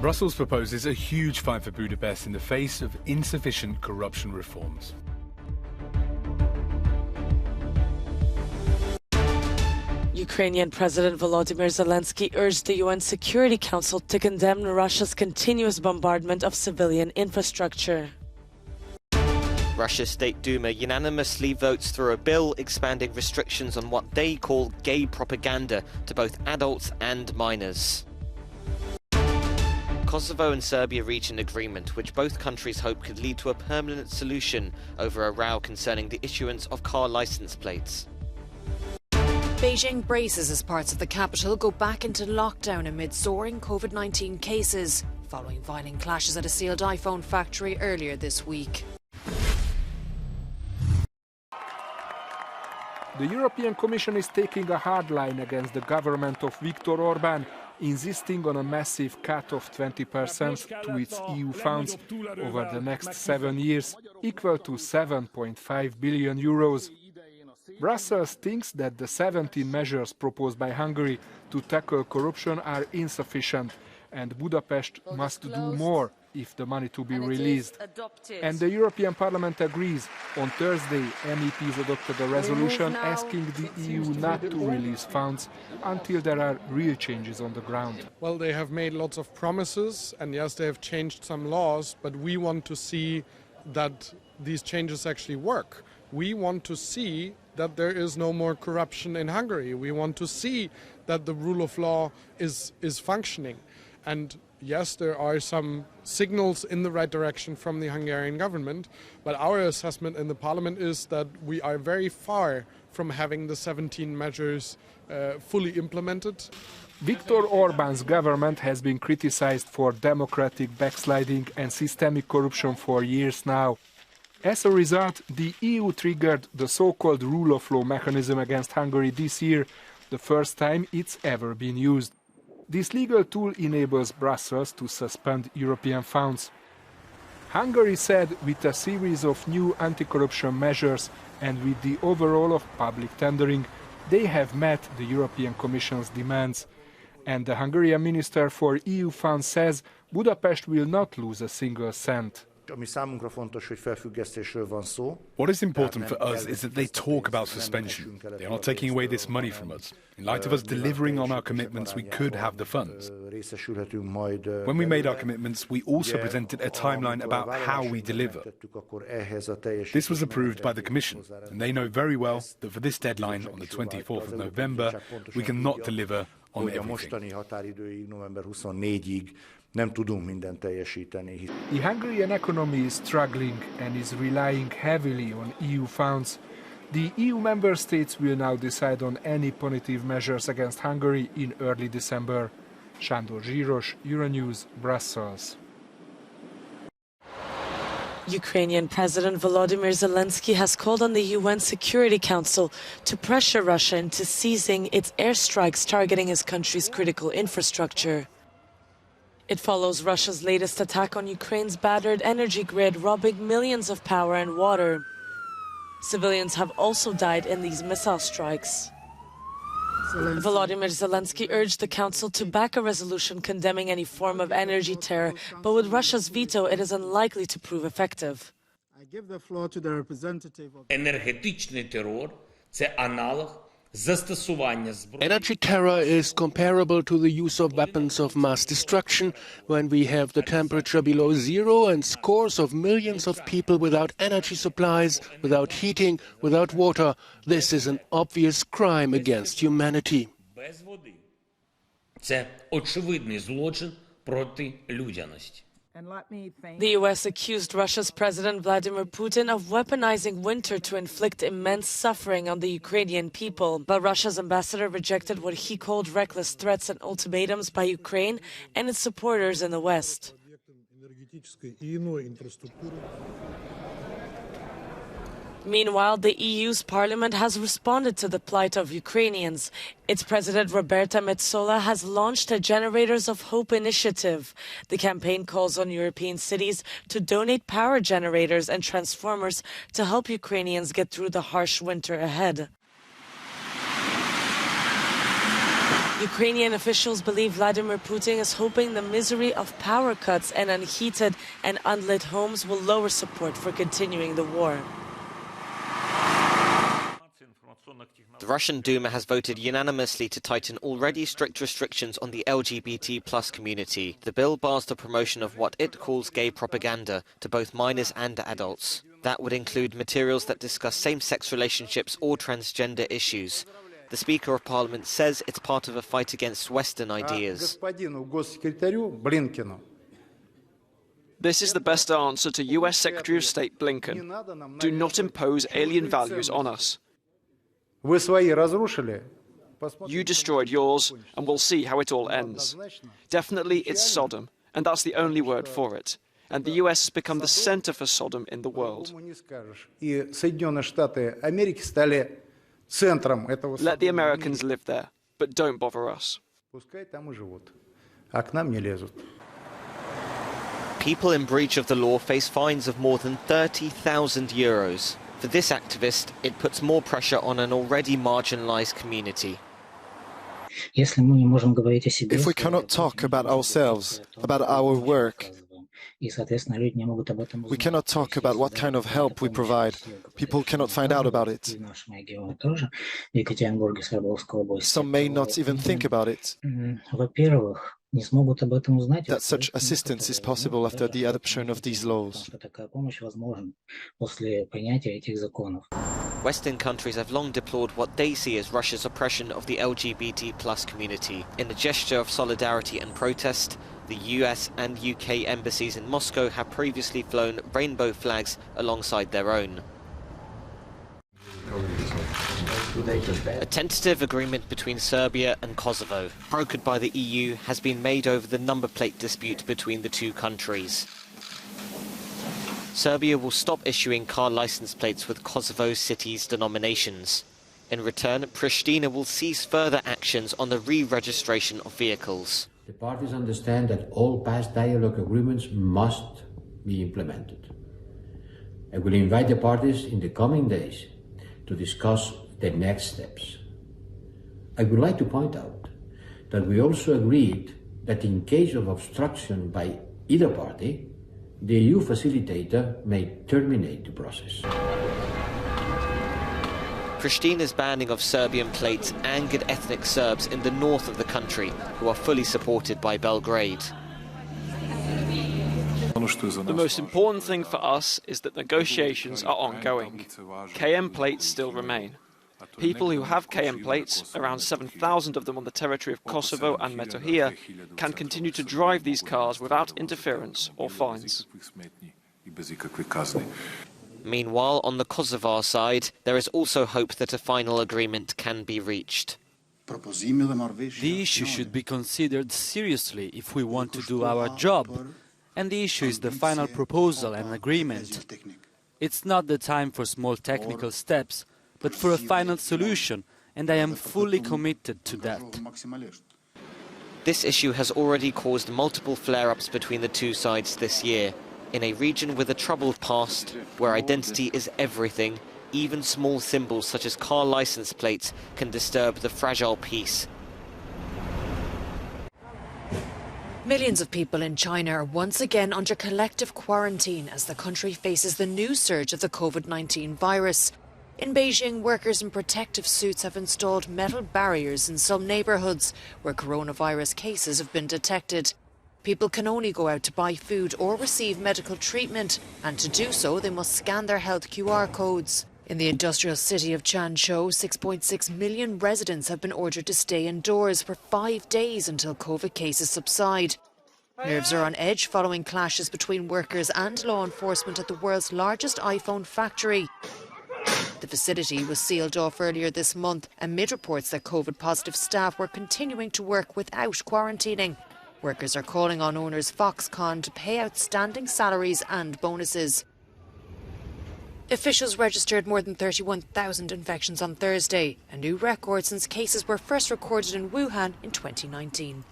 Brussels proposes a huge fine for Budapest in the face of insufficient corruption reforms. Ukrainian President Volodymyr Zelensky urged the UN Security Council to condemn Russia's continuous bombardment of civilian infrastructure. Russia's State Duma unanimously votes through a bill expanding restrictions on what they call gay propaganda to both adults and minors. Kosovo and Serbia reached an agreement which both countries hope could lead to a permanent solution over a row concerning the issuance of car license plates. Beijing braces as parts of the capital go back into lockdown amid soaring COVID-19 cases, following violent clashes at a sealed iPhone factory earlier this week. The European Commission is taking a hard line against the government of Viktor Orban, insisting on a massive cut of 20% to its EU funds over the next 7 years, equal to 7.5 billion euros. Brussels thinks that the 17 measures proposed by Hungary to tackle corruption are insufficient, and Budapest must do more if the money to be released. And the European Parliament agrees. On Thursday, MEPs adopted a resolution asking the EU not to release funds until there are real changes on the ground. Well, they have made lots of promises, and yes, they have changed some laws, but we want to see that these changes actually work. We want to see that there is no more corruption in Hungary. We want to see that the rule of law is functioning. And yes, there are some signals in the right direction from the Hungarian government, but our assessment in the parliament is that we are very far from having the 17 measures fully implemented. Viktor Orban's government has been criticized for democratic backsliding and systemic corruption for years now. As a result, the EU triggered the so-called rule of law mechanism against Hungary this year, the first time it's ever been used. This legal tool enables Brussels to suspend European funds. Hungary said with a series of new anti-corruption measures and with the overhaul of public tendering, they have met the European Commission's demands. And the Hungarian Minister for EU Funds says Budapest will not lose a single cent. What is important for us is that they talk about suspension. They are not taking away this money from us. In light of us delivering on our commitments, we could have the funds. When we made our commitments, we also presented a timeline about how we deliver. This was approved by the Commission, and they know very well that for this deadline on the 24th of November, we cannot deliver on everything. The Hungarian economy is struggling and is relying heavily on EU funds. The EU member states will now decide on any punitive measures against Hungary in early December. Sándor Zsíros, Euronews, Brussels. Ukrainian President Volodymyr Zelensky has called on the UN Security Council to pressure Russia into ceasing its airstrikes targeting his country's critical infrastructure. It follows Russia's latest attack on Ukraine's battered energy grid, robbing millions of power and water. Civilians have also died in these missile strikes. Volodymyr Zelensky urged the Council to back a resolution condemning any form of energy terror, but with Russia's veto, it is unlikely to prove effective. I give the floor to the representative of... Енергетичний терор – це аналог застосування зброї. Energy terror is comparable to the use of weapons of mass destruction when we have the temperature below zero and scores of millions of people without energy supplies, without heating, without water. This is an obvious crime against humanity. Без води. Це очевидний злочин проти людяності. The U.S. accused Russia's President Vladimir Putin of weaponizing winter to inflict immense suffering on the Ukrainian people. But Russia's ambassador rejected what he called reckless threats and ultimatums by Ukraine and its supporters in the West. Meanwhile, the EU's parliament has responded to the plight of Ukrainians. Its president, Roberta Metsola, has launched a Generators of Hope initiative. The campaign calls on European cities to donate power generators and transformers to help Ukrainians get through the harsh winter ahead. Ukrainian officials believe Vladimir Putin is hoping the misery of power cuts and unheated and unlit homes will lower support for continuing the war. The Russian Duma has voted unanimously to tighten already strict restrictions on the LGBT+ community. The bill bars the promotion of what it calls gay propaganda to both minors and adults. That would include materials that discuss same-sex relationships or transgender issues. The Speaker of Parliament says it's part of a fight against Western ideas. This is the best answer to US Secretary of State Blinken. Do not impose alien values on us. You destroyed yours, and we'll see how it all ends. Definitely it's Sodom, and that's the only word for it. And the US has become the center for Sodom in the world. Let the Americans live there, but don't bother us. People in breach of the law face fines of more than 30,000 euros. For this activist, it puts more pressure on an already marginalized community. If we cannot talk about ourselves, about our work, we cannot talk about what kind of help we provide. People cannot find out about it. Some may not even think about it. That such assistance is possible after the adoption of these laws. Western countries have long deplored what they see as Russia's oppression of the LGBT+ community. In a gesture of solidarity and protest, the US and UK embassies in Moscow have previously flown rainbow flags alongside their own. A tentative agreement between Serbia and Kosovo, brokered by the EU, has been made over the number plate dispute between the two countries. Serbia will stop issuing car license plates with Kosovo cities' denominations. In return, Pristina will cease further actions on the re-registration of vehicles. The parties understand that all past dialogue agreements must be implemented. I will invite the parties in the coming days to discuss the next steps. I would like to point out that we also agreed that in case of obstruction by either party, the EU facilitator may terminate the process. Pristina's banning of Serbian plates angered ethnic Serbs in the north of the country, who are fully supported by Belgrade. The most important thing for us is that negotiations are ongoing. KM plates still remain. People who have KM plates, around 7,000 of them on the territory of Kosovo and Metohija, can continue to drive these cars without interference or fines. Meanwhile, on the Kosovar side, there is also hope that a final agreement can be reached. The issue should be considered seriously if we want to do our job. And the issue is the final proposal and agreement. It's not the time for small technical steps, but for a final solution, and I am fully committed to that. This issue has already caused multiple flare-ups between the two sides this year. In a region with a troubled past, where identity is everything, even small symbols such as car license plates can disturb the fragile peace. Millions of people in China are once again under collective quarantine as the country faces the new surge of the COVID-19 virus. In Beijing, workers in protective suits have installed metal barriers in some neighbourhoods where coronavirus cases have been detected. People can only go out to buy food or receive medical treatment, and to do so they must scan their health QR codes. In the industrial city of Changzhou, 6.6 million residents have been ordered to stay indoors for 5 days until COVID cases subside. Nerves are on edge following clashes between workers and law enforcement at the world's largest iPhone factory. The facility was sealed off earlier this month amid reports that COVID-positive staff were continuing to work without quarantining. Workers are calling on owners Foxconn to pay outstanding salaries and bonuses. Officials registered more than 31,000 infections on Thursday, a new record since cases were first recorded in Wuhan in 2019.